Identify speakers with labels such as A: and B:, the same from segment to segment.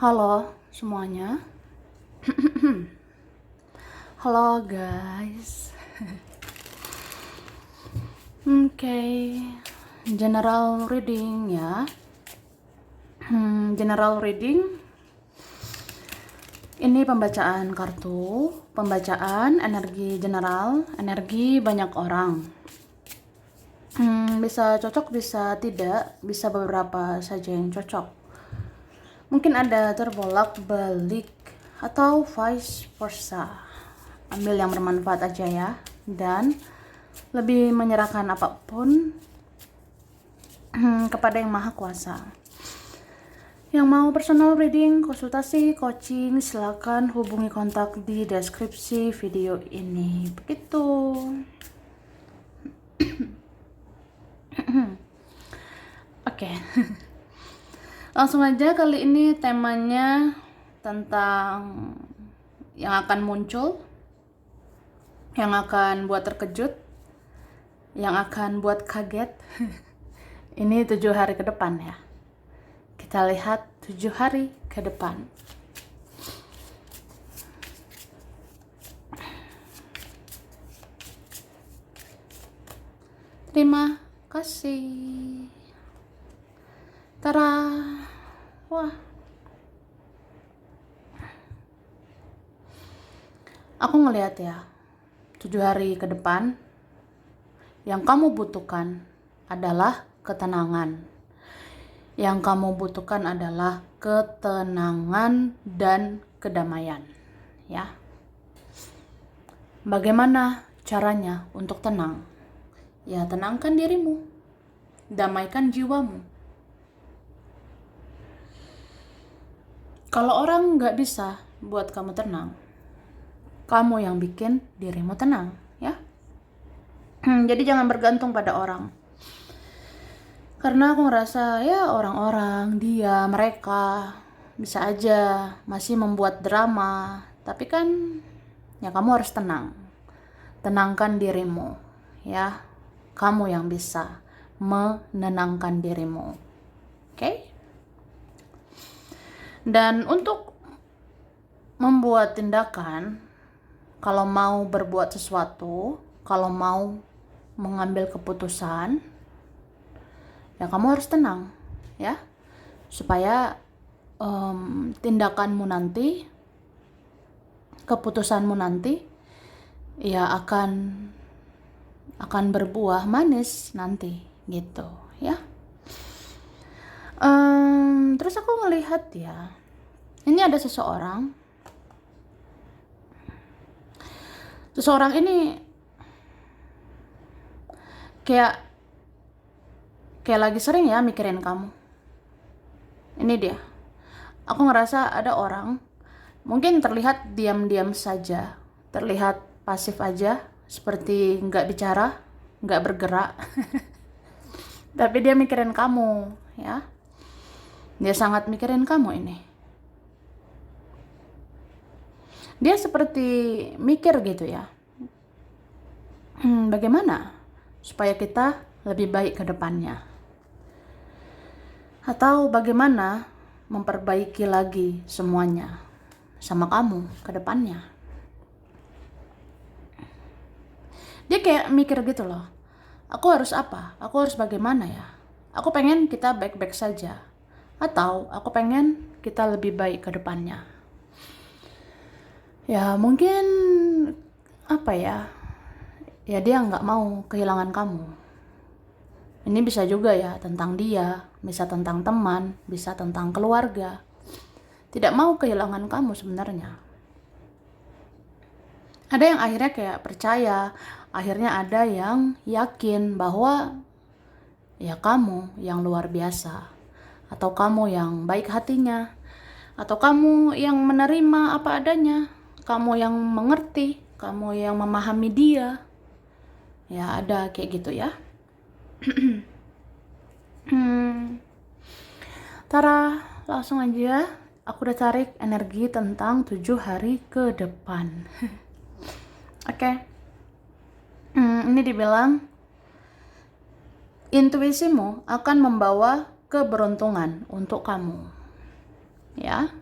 A: Halo semuanya. Halo guys. Oke, general reading ya. General reading. Ini pembacaan kartu, pembacaan energi general, energi banyak orang. Bisa cocok, bisa tidak, bisa beberapa saja yang cocok. Mungkin ada terbolak balik atau vice versa. Ambil yang bermanfaat aja ya, dan lebih menyerahkan apapun kepada yang maha kuasa. Yang mau personal reading, konsultasi, coaching, silakan hubungi kontak di deskripsi video ini. Begitu. Oke. Langsung aja, kali ini temanya tentang yang akan muncul, yang akan buat terkejut, yang akan buat kaget. Ini 7 hari ke depan ya. Kita lihat 7 hari ke depan. Terima kasih. Tara. Wah. Aku ngelihat ya, 7 hari ke depan yang kamu butuhkan adalah ketenangan. Yang kamu butuhkan adalah ketenangan dan kedamaian, ya. Bagaimana caranya untuk tenang? Ya, tenangkan dirimu. Damaikan jiwamu. Kalau orang nggak bisa buat kamu tenang, kamu yang bikin dirimu tenang, ya. Jadi jangan bergantung pada orang. Karena aku ngerasa ya orang-orang, dia, mereka bisa aja masih membuat drama. Tapi kan ya kamu harus tenang. Tenangkan dirimu, ya. Kamu yang bisa menenangkan dirimu. Oke? Dan untuk membuat tindakan, kalau mau berbuat sesuatu, kalau mau mengambil keputusan, ya kamu harus tenang, ya, supaya tindakanmu nanti, keputusanmu nanti, ya akan berbuah manis nanti, gitu, ya. Terus aku ngelihat ya, ini ada seseorang ini kayak lagi sering ya mikirin kamu. Ini dia. Aku ngerasa ada orang mungkin terlihat diam-diam saja, terlihat pasif aja, seperti nggak bicara, nggak bergerak. Tapi dia mikirin kamu, ya. Dia sangat mikirin kamu ini. Dia seperti mikir gitu ya. Bagaimana supaya kita lebih baik ke depannya? Atau bagaimana memperbaiki lagi semuanya sama kamu ke depannya? Dia kayak mikir gitu loh. Aku harus apa? Aku harus bagaimana ya? Aku pengen kita baik-baik saja. Atau aku pengen kita lebih baik ke depannya. Ya mungkin apa ya? Ya dia nggak mau kehilangan kamu. Ini bisa juga ya tentang dia, bisa tentang teman, bisa tentang keluarga. Tidak mau kehilangan kamu sebenarnya. Ada yang akhirnya kayak percaya, akhirnya ada yang yakin bahwa ya kamu yang luar biasa. Atau kamu yang baik hatinya, atau kamu yang menerima apa adanya, kamu yang mengerti, kamu yang memahami dia. Ya ada kayak gitu ya. Tara, langsung aja. Aku udah tarik energi tentang 7 hari ke depan. Oke. Ini dibilang intuisimu akan membawa keberuntungan untuk kamu. Ya.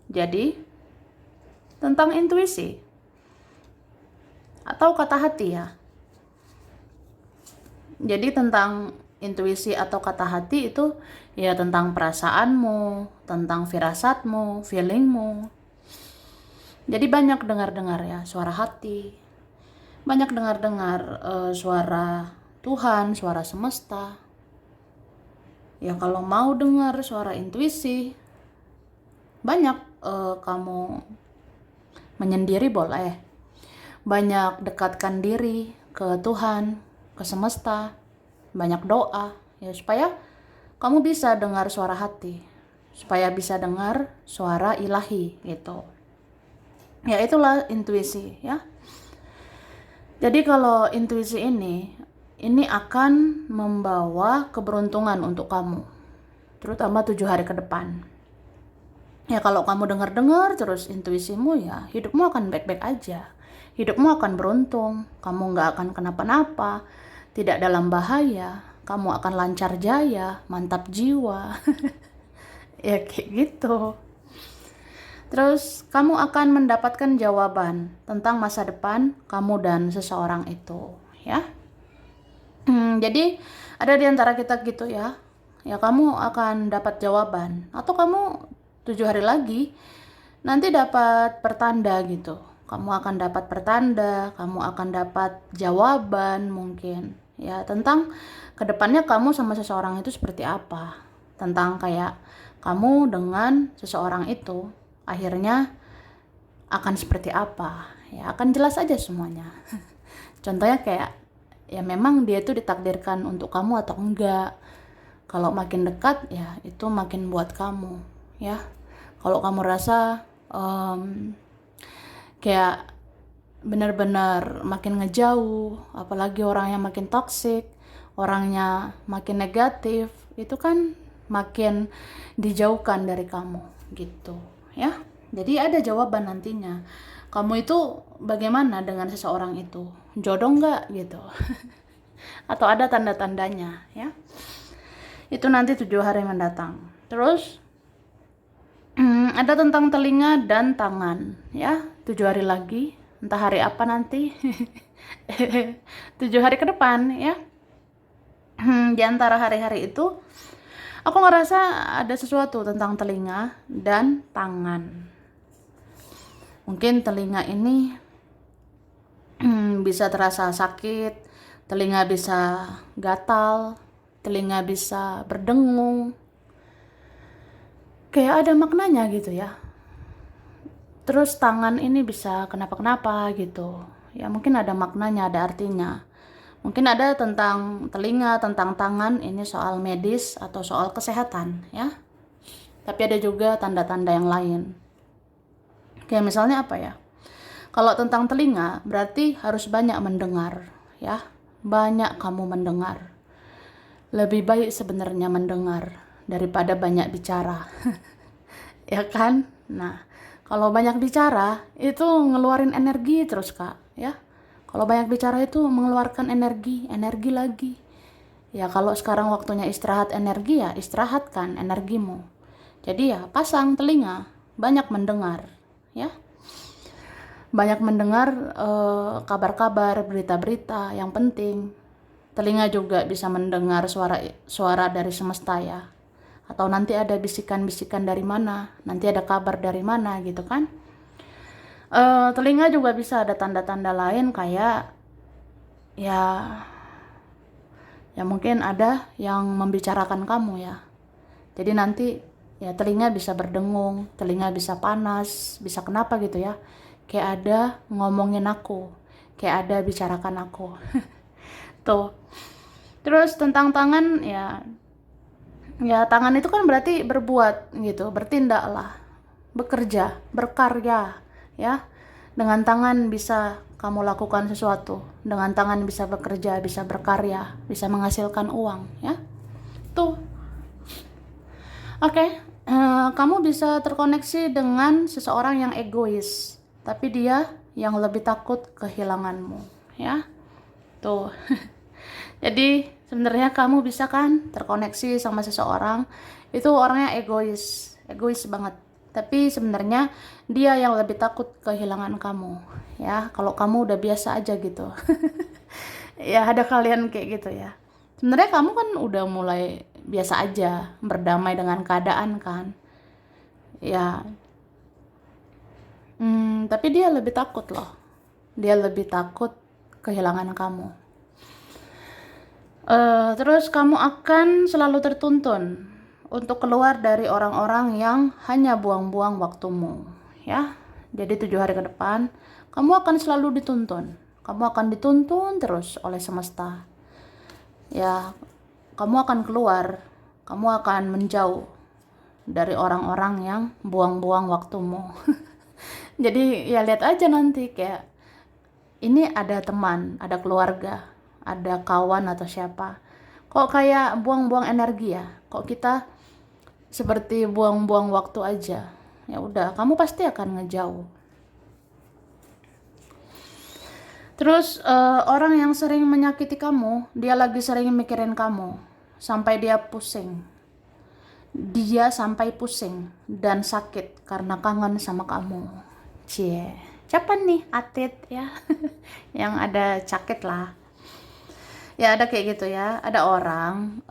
A: Jadi, tentang intuisi atau kata hati ya. Jadi tentang intuisi atau kata hati itu ya tentang perasaanmu, tentang firasatmu, feelingmu. Jadi banyak dengar-dengar ya suara hati, banyak dengar-dengar suara Tuhan, suara semesta. Ya kalau mau dengar suara intuisi, banyak kamu menyendiri boleh, banyak dekatkan diri ke Tuhan, ke semesta, banyak doa ya supaya kamu bisa dengar suara hati, supaya bisa dengar suara ilahi gitu. Ya itulah intuisi ya. Jadi kalau intuisi ini akan membawa keberuntungan untuk kamu, terutama 7 hari ke depan. Ya kalau kamu dengar-dengar terus intuisimu, ya hidupmu akan baik-baik aja. Hidupmu akan beruntung, kamu nggak akan kenapa-napa, tidak dalam bahaya, kamu akan lancar jaya, mantap jiwa. Ya kayak gitu. Terus kamu akan mendapatkan jawaban tentang masa depan kamu dan seseorang itu, ya. Jadi ada di antara kita gitu ya. Ya kamu akan dapat jawaban, atau kamu 7 hari lagi nanti dapat pertanda gitu. Kamu akan dapat pertanda, kamu akan dapat jawaban mungkin ya tentang kedepannya kamu sama seseorang itu seperti apa, tentang kayak kamu dengan seseorang itu akhirnya akan seperti apa, ya akan jelas aja semuanya. Contohnya kayak ya memang dia itu ditakdirkan untuk kamu atau enggak. Kalau makin dekat ya itu makin buat kamu ya. Kalau kamu rasa kayak benar-benar makin ngejauh, apalagi orangnya makin toksik, orangnya makin negatif, itu kan makin dijauhkan dari kamu gitu ya. Jadi ada jawaban nantinya. Kamu itu bagaimana dengan seseorang itu? Jodoh nggak gitu? Atau ada tanda-tandanya ya? Itu nanti 7 hari mendatang. Terus ada tentang telinga dan tangan ya, 7 hari lagi, entah hari apa nanti. 7 hari ke depan ya. Di antara hari-hari itu aku ngerasa ada sesuatu tentang telinga dan tangan. Mungkin telinga ini bisa terasa sakit, telinga bisa gatal, telinga bisa berdengung. Kayak ada maknanya gitu ya. Terus tangan ini bisa kenapa-kenapa gitu. Ya mungkin ada maknanya, ada artinya. Mungkin ada tentang telinga, tentang tangan, ini soal medis atau soal kesehatan ya. Tapi ada juga tanda-tanda yang lain. Kayak misalnya apa ya? Kalau tentang telinga berarti harus banyak mendengar ya. Banyak kamu mendengar. Lebih baik sebenarnya mendengar daripada banyak bicara. Ya kan? Nah, kalau banyak bicara itu ngeluarin energi terus Kak ya. Kalau banyak bicara itu mengeluarkan energi lagi. Ya kalau sekarang waktunya istirahat energi, ya istirahatkan energimu. Jadi ya pasang telinga, banyak mendengar ya. Banyak mendengar kabar-kabar, berita-berita yang penting. Telinga juga bisa mendengar suara dari semesta ya. Atau nanti ada bisikan-bisikan dari mana, nanti ada kabar dari mana gitu kan. Telinga juga bisa ada tanda-tanda lain kayak ya mungkin ada yang membicarakan kamu ya. Jadi nanti ya telinga bisa berdengung, telinga bisa panas, bisa kenapa gitu ya. Kayak ada ngomongin aku, kayak ada bicarakan aku. Tuh. Terus tentang tangan ya tangan itu kan berarti berbuat gitu, bertindak lah, bekerja, berkarya ya. Dengan tangan bisa kamu lakukan sesuatu, dengan tangan bisa bekerja, bisa berkarya, bisa menghasilkan uang ya. Tuh. Oke. Kamu bisa terkoneksi dengan seseorang yang egois, tapi dia yang lebih takut kehilanganmu ya. Tuh. Jadi sebenarnya kamu bisa kan terkoneksi sama seseorang itu orangnya egois banget, Tapi sebenarnya dia yang lebih takut kehilangan kamu, ya. Kalau kamu udah biasa aja gitu. Ya ada kalian kayak gitu ya. Sebenarnya kamu kan udah mulai biasa aja, berdamai dengan keadaan kan. Ya, tapi dia lebih takut loh. Dia lebih takut kehilangan kamu. Terus kamu akan selalu tertuntun untuk keluar dari orang-orang yang hanya buang-buang waktumu, ya. Jadi 7 hari ke depan, kamu akan selalu dituntun. Kamu akan dituntun terus oleh semesta. Ya, kamu akan keluar, kamu akan menjauh dari orang-orang yang buang-buang waktumu. Jadi ya lihat aja nanti kayak ini ada teman, ada keluarga, ada kawan atau siapa. Kok kayak buang-buang energi ya? Kok kita seperti buang-buang waktu aja? Ya udah, kamu pasti akan ngejauh. Terus orang yang sering menyakiti kamu, dia lagi sering mikirin kamu sampai dia pusing. Dia sampai pusing dan sakit karena kangen sama kamu. Cie, siapa nih Atit ya? Yang ada sakit lah. Ya ada kayak gitu ya. Ada orang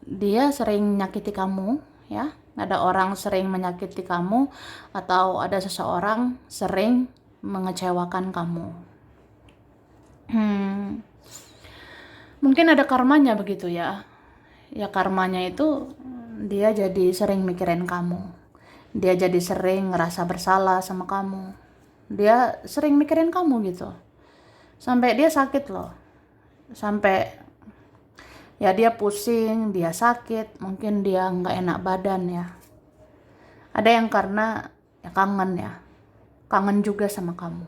A: dia sering nyakiti kamu ya. Ada orang sering menyakiti kamu atau ada seseorang sering mengecewakan kamu. Mungkin ada karmanya begitu ya. Ya karmanya itu dia jadi sering mikirin kamu. Dia jadi sering ngerasa bersalah sama kamu. Dia sering mikirin kamu gitu. Sampai dia sakit loh. Sampai ya dia pusing, dia sakit, mungkin dia nggak enak badan ya. Ada yang karena ya kangen ya. Kangen juga sama kamu.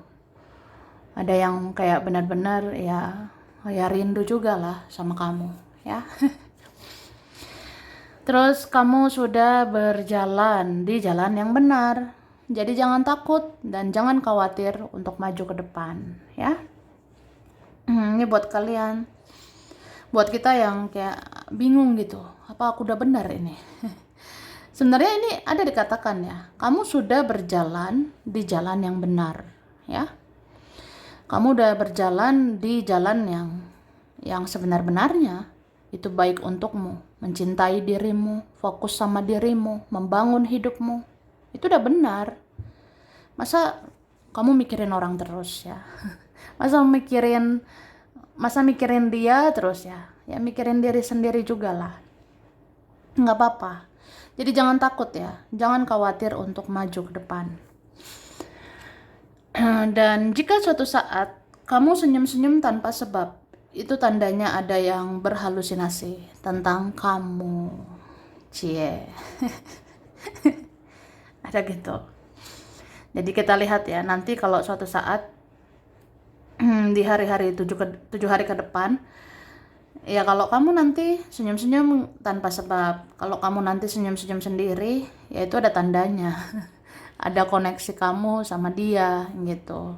A: Ada yang kayak benar-benar ya rindu juga lah sama kamu ya. Terus kamu sudah berjalan di jalan yang benar. Jadi jangan takut dan jangan khawatir untuk maju ke depan ya. Ini buat kalian. Buat kita yang kayak bingung gitu. Apa aku udah benar ini? Sebenarnya ini ada dikatakan ya. Kamu sudah berjalan di jalan yang benar ya. Kamu udah berjalan di jalan yang sebenar-benarnya. Itu baik untukmu, mencintai dirimu, fokus sama dirimu, membangun hidupmu. Itu udah benar. Masa kamu mikirin orang terus ya? Masa mikirin dia terus ya? Ya mikirin diri sendiri juga lah. Nggak apa-apa. Jadi jangan takut ya. Jangan khawatir untuk maju ke depan. Dan jika suatu saat kamu senyum-senyum tanpa sebab, itu tandanya ada yang berhalusinasi tentang kamu. Cie. Ada gitu. Jadi kita lihat ya, nanti kalau suatu saat di hari-hari 7 hari ke depan, ya kalau kamu nanti senyum-senyum tanpa sebab, kalau kamu nanti senyum-senyum sendiri, ya itu ada tandanya. Ada koneksi kamu sama dia gitu.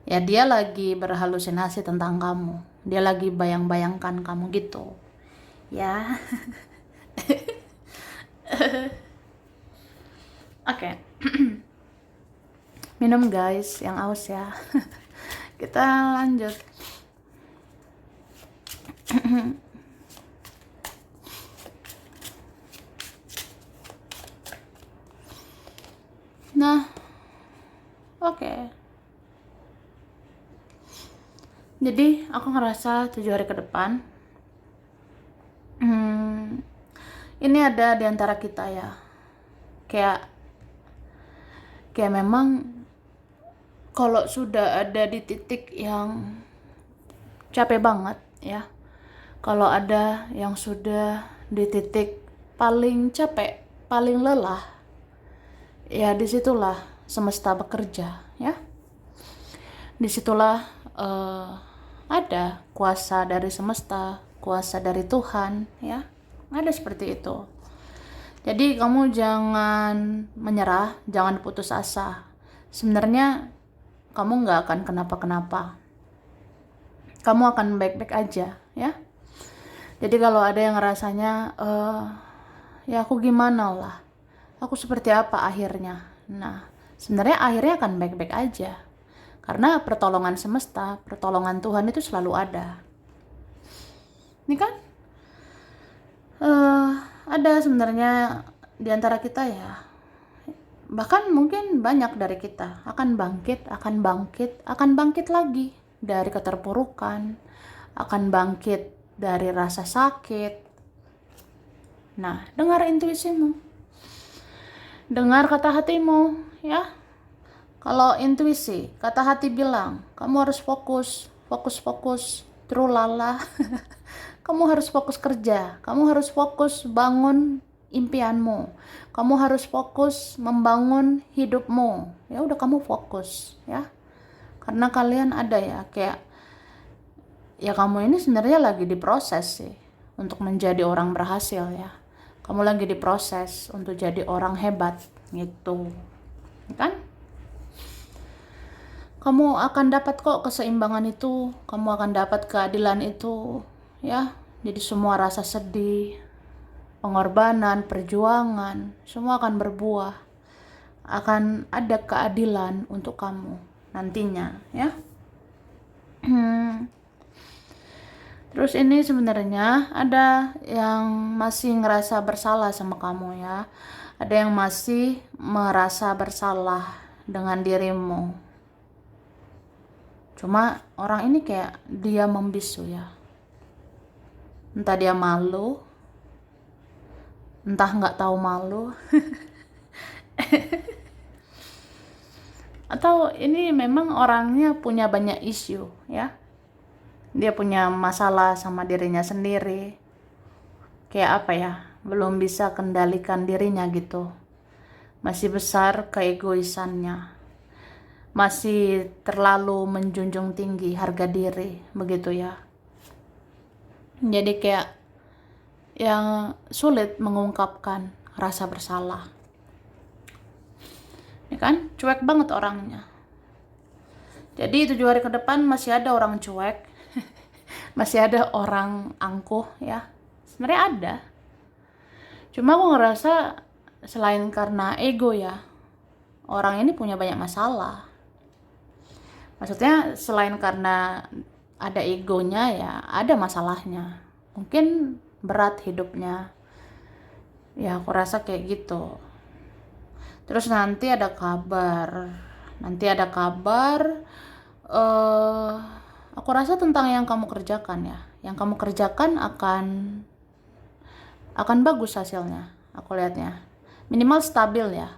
A: Ya dia lagi berhalusinasi tentang kamu. Dia lagi bayang-bayangkan kamu gitu. Ya. Oke. Minum guys, yang aus ya. Kita lanjut. Nah, oke. Jadi aku ngerasa 7 hari ke depan, ini ada di antara kita ya. Kayak memang kalau sudah ada di titik yang capek banget ya. Kalau ada yang sudah di titik paling capek, paling lelah, ya disitulah semesta bekerja ya. Disitulah ada kuasa dari semesta, kuasa dari Tuhan ya. Ada seperti itu. Jadi kamu jangan menyerah, jangan putus asa. Sebenarnya kamu nggak akan kenapa-kenapa. Kamu akan baik-baik aja ya. Jadi kalau ada yang rasanya ya aku gimana lah, Aku seperti apa akhirnya? Nah, sebenarnya akhirnya akan baik-baik aja. Karena pertolongan semesta, pertolongan Tuhan itu selalu ada. Ini kan ada sebenarnya di antara kita ya. Bahkan mungkin banyak dari kita akan bangkit lagi dari keterpurukan, akan bangkit dari rasa sakit. Nah, dengar intuisimu. Dengar kata hatimu, ya. Kalau intuisi, kata hati bilang, kamu harus fokus, trulala. Kamu harus fokus kerja, kamu harus fokus bangun impianmu, kamu harus fokus membangun hidupmu. Ya udah kamu fokus, ya. Karena kalian ada ya, kayak ya kamu ini sebenarnya lagi diproses sih untuk menjadi orang berhasil ya. Kamu lagi diproses untuk jadi orang hebat gitu, kan? Kamu akan dapat kok keseimbangan itu, kamu akan dapat keadilan itu, ya. Jadi semua rasa sedih, pengorbanan, perjuangan, semua akan berbuah. Akan ada keadilan untuk kamu nantinya, ya. Terus ini sebenarnya ada yang masih ngerasa bersalah sama kamu ya. Ada yang masih merasa bersalah dengan dirimu. Cuma orang ini kayak dia membisu ya. Entah dia malu, entah nggak tahu malu. Atau ini memang orangnya punya banyak isu ya. Dia punya masalah sama dirinya sendiri. Kayak apa ya? Belum bisa kendalikan dirinya gitu. Masih besar keegoisannya. Masih terlalu menjunjung tinggi harga diri, begitu ya. Jadi kayak yang sulit mengungkapkan rasa bersalah. Ya kan? Cuek banget orangnya. Jadi 7 hari ke depan masih ada orang cuek. Masih ada orang angkuh ya. Sebenarnya ada. Cuma aku ngerasa selain karena ego ya, orang ini punya banyak masalah. Maksudnya selain karena ada egonya ya, ada masalahnya. Mungkin berat hidupnya. Ya aku rasa kayak gitu. Terus nanti ada kabar. Aku rasa tentang yang kamu kerjakan ya. Yang kamu kerjakan akan bagus hasilnya. Aku lihatnya. Minimal stabil ya.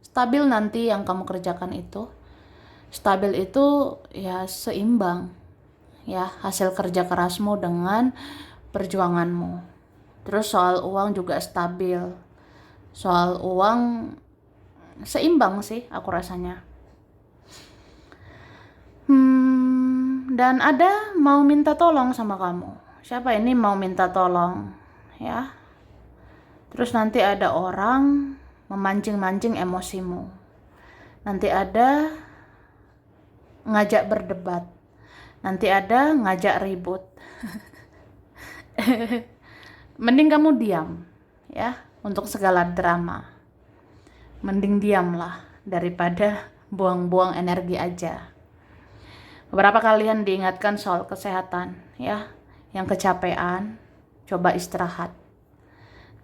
A: Stabil nanti yang kamu kerjakan itu. Stabil itu ya seimbang. Ya, hasil kerja kerasmu dengan perjuanganmu. Terus soal uang juga stabil. Soal uang seimbang sih aku rasanya. Dan ada mau minta tolong sama kamu. Siapa ini mau minta tolong? Ya. Terus nanti ada orang memancing-mancing emosimu. Nanti ada ngajak berdebat. Nanti ada ngajak ribut. Mending kamu diam, ya, untuk segala drama. Mending diamlah daripada buang-buang energi aja. Beberapa kalian diingatkan soal kesehatan, ya. Yang kecapean, coba istirahat.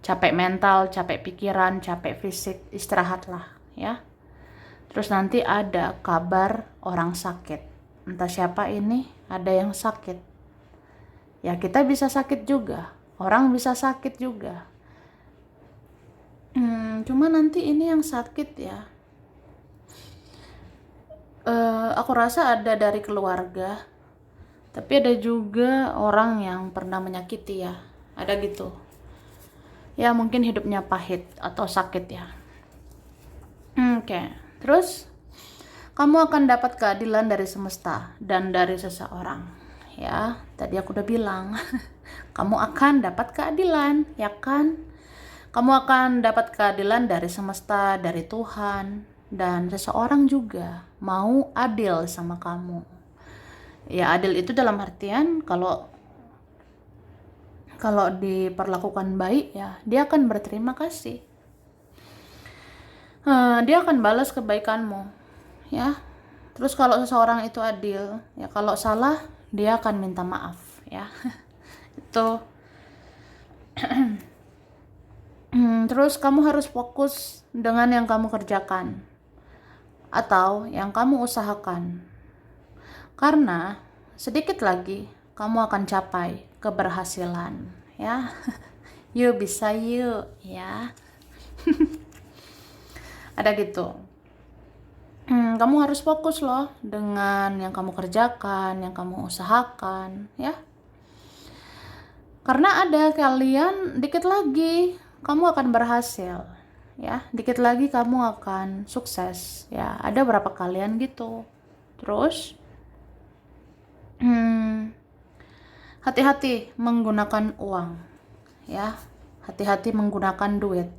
A: Capek mental, capek pikiran, capek fisik, istirahatlah, ya. Terus nanti ada kabar orang sakit. Entah siapa ini, ada yang sakit. Ya kita bisa sakit juga, orang bisa sakit juga. Cuma nanti ini yang sakit ya. Aku rasa ada dari keluarga, tapi ada juga orang yang pernah menyakiti ya, ada gitu. Ya mungkin hidupnya pahit atau sakit ya. Oke. Terus kamu akan dapat keadilan dari semesta dan dari seseorang. Ya, tadi aku udah bilang, kamu akan dapat keadilan, ya kan? Kamu akan dapat keadilan dari semesta, dari Tuhan, dan seseorang juga mau adil sama kamu. Ya, adil itu dalam artian kalau diperlakukan baik ya, dia akan berterima kasih. dia akan balas kebaikanmu, ya. Terus kalau seseorang itu adil, ya kalau salah dia akan minta maaf, ya. Itu. Terus kamu harus fokus dengan yang kamu kerjakan atau yang kamu usahakan. Karena sedikit lagi kamu akan capai keberhasilan, ya. Yuk bisa yuk, ya. Ada gitu. Kamu harus fokus loh dengan yang kamu kerjakan, yang kamu usahakan, ya. Karena ada kalian dikit lagi kamu akan berhasil, ya. Dikit lagi kamu akan sukses, ya. Ada berapa kalian gitu. Terus hati-hati menggunakan uang, ya. Hati-hati menggunakan duit.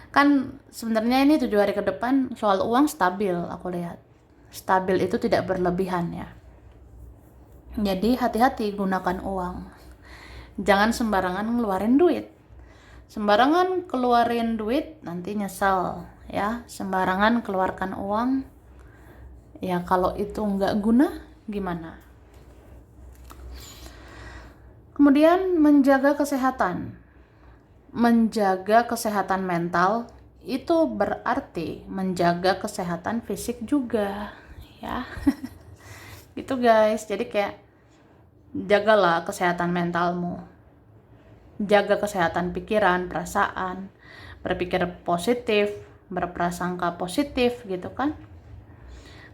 A: Kan sebenarnya ini 7 hari ke depan soal uang stabil, aku lihat. Stabil itu tidak berlebihan, ya. Jadi hati-hati gunakan uang. Jangan sembarangan ngeluarin duit. Sembarangan keluarin duit nanti nyesel, ya. Sembarangan keluarkan uang, ya kalau itu nggak guna gimana? Kemudian menjaga kesehatan. Menjaga kesehatan mental itu berarti menjaga kesehatan fisik juga, ya. Gitu guys. Jadi kayak jagalah kesehatan mentalmu. Jaga kesehatan pikiran, perasaan, berpikir positif, berprasangka positif gitu kan.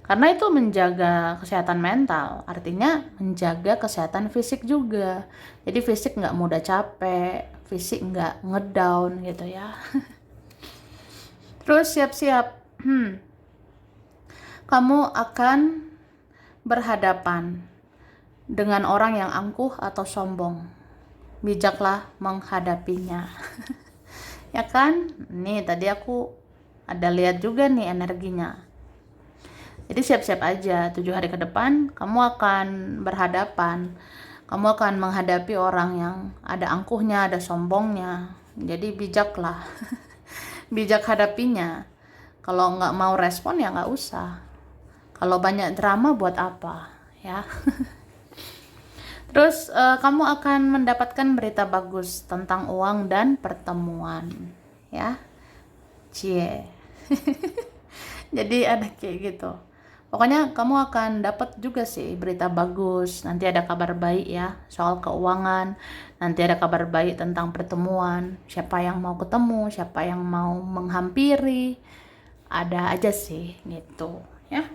A: Karena itu menjaga kesehatan mental, artinya menjaga kesehatan fisik juga. Jadi fisik nggak mudah capek, fisik nggak ngedown gitu ya. Terus siap-siap, kamu akan berhadapan dengan orang yang angkuh atau sombong. Bijaklah menghadapinya. Ya kan? Nih tadi aku ada lihat juga nih energinya. Jadi siap-siap aja, 7 hari ke depan kamu akan berhadapan. Kamu akan menghadapi orang yang ada angkuhnya, ada sombongnya. Jadi bijaklah. Bijak hadapinya. Kalau nggak mau respon ya nggak usah. Kalau banyak drama buat apa, ya. Terus kamu akan mendapatkan berita bagus tentang uang dan pertemuan, ya. Cie. Jadi ada kayak gitu. Pokoknya kamu akan dapat juga sih berita bagus. Nanti ada kabar baik ya soal keuangan. Nanti ada kabar baik tentang pertemuan. Siapa yang mau ketemu, siapa yang mau menghampiri. Ada aja sih gitu ya.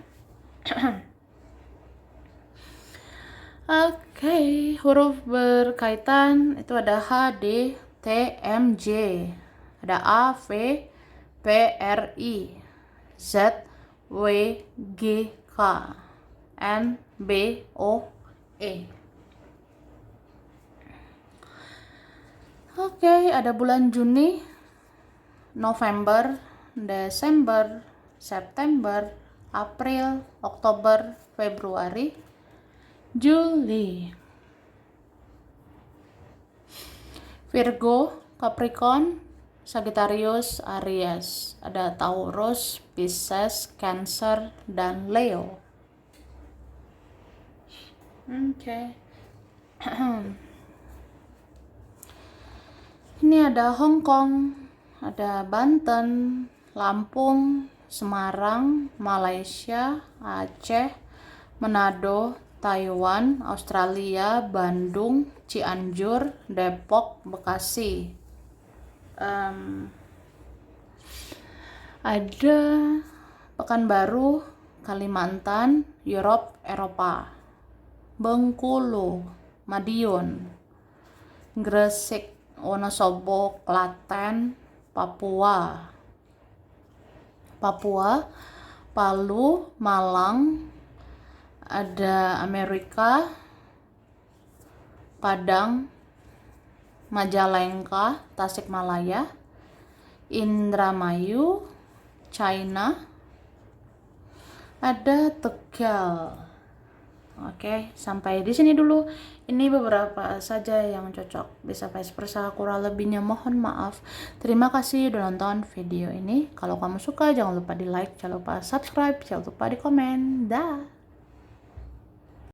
A: Oke, huruf berkaitan itu ada H, D, T, M, J. Ada A, V, P, R, I, Z, W, G, K, N, B, O, E. Oke, ada bulan Juni, November, Desember, September, April, Oktober, Februari, Juli. Virgo, Capricorn, Sagittarius, Aries. Ada Taurus, Pisces, Cancer, dan Leo. Oke. Ini ada Hong Kong, ada Banten, Lampung, Semarang, Malaysia, Aceh, Manado, Taiwan, Australia, Bandung, Cianjur, Depok, Bekasi. Ada Pekanbaru, Kalimantan, Europe, Eropa, Bengkulu, Madiun, Gresik, Wonosobo, Klaten, Papua, Palu, Malang, ada Amerika, Padang, Majalengka, Tasikmalaya, Indramayu, China, ada Tegal. Oke, sampai di sini dulu. Ini beberapa saja yang cocok, bisa vice versa, kurang lebihnya mohon maaf. Terima kasih udah nonton video ini. Kalau kamu suka jangan lupa di like, jangan lupa subscribe, jangan lupa di komen. Dah.